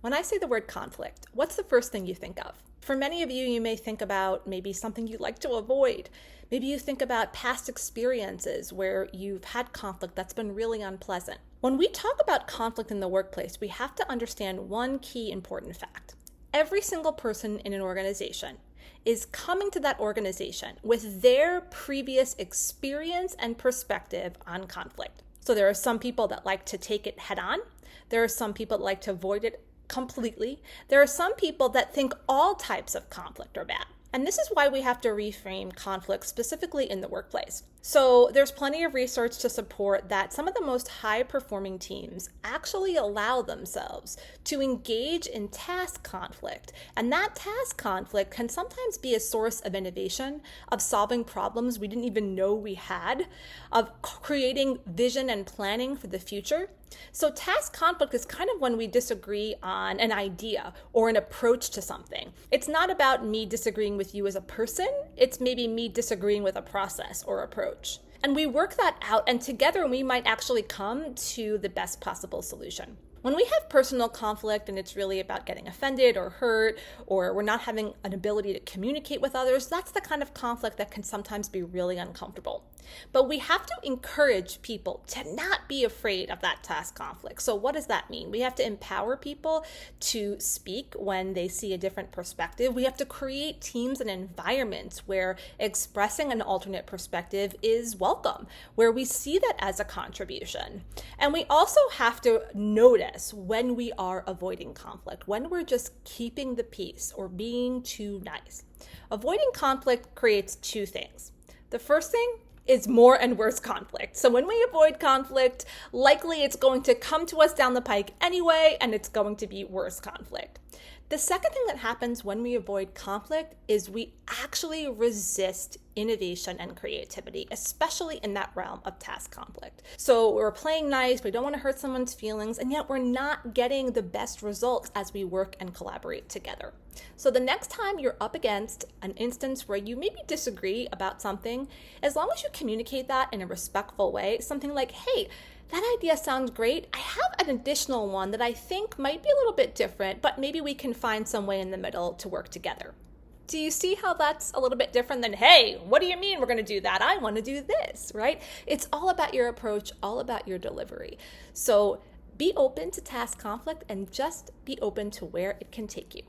When I say the word conflict, what's the first thing you think of? For many of you, you may think about maybe something you'd like to avoid. Maybe you think about past experiences where you've had conflict that's been really unpleasant. When we talk about conflict in the workplace, we have to understand one key important fact. Every single person in an organization is coming to that organization with their previous experience and perspective on conflict. So there are some people that like to take it head on. There are some people that like to avoid it completely. There are some people that think all types of conflict are bad. And this is why we have to reframe conflict specifically in the workplace. So there's plenty of research to support that some of the most high-performing teams actually allow themselves to engage in task conflict. And that task conflict can sometimes be a source of innovation, of solving problems we didn't even know we had, of creating vision and planning for the future. So task conflict is kind of when we disagree on an idea or an approach to something. It's not about me disagreeing with you as a person. It's maybe me disagreeing with a process or approach. And we work that out, and together we might actually come to the best possible solution. When we have personal conflict and it's really about getting offended or hurt, or we're not having an ability to communicate with others, that's the kind of conflict that can sometimes be really uncomfortable. But we have to encourage people to not be afraid of that task conflict. So what does that mean? We have to empower people to speak when they see a different perspective. We have to create teams and environments where expressing an alternate perspective is welcome, where we see that as a contribution. And we also have to notice when we are avoiding conflict, when we're just keeping the peace or being too nice. Avoiding conflict creates two things. The first thing is more and worse conflict. So when we avoid conflict, likely it's going to come to us down the pike anyway, and it's going to be worse conflict. The second thing that happens when we avoid conflict is we actually resist innovation and creativity, especially in that realm of task conflict. So we're playing nice, we don't want to hurt someone's feelings, and yet we're not getting the best results as we work and collaborate together. So the next time you're up against an instance where you maybe disagree about something, as long as you communicate that in a respectful way, something like, hey, that idea sounds great. I have an additional one that I think might be a little bit different, but maybe we can find some way in the middle to work together. Do you see how that's a little bit different than, hey, what do you mean we're going to do that? I want to do this, right? It's all about your approach, all about your delivery. So be open to task conflict and just be open to where it can take you.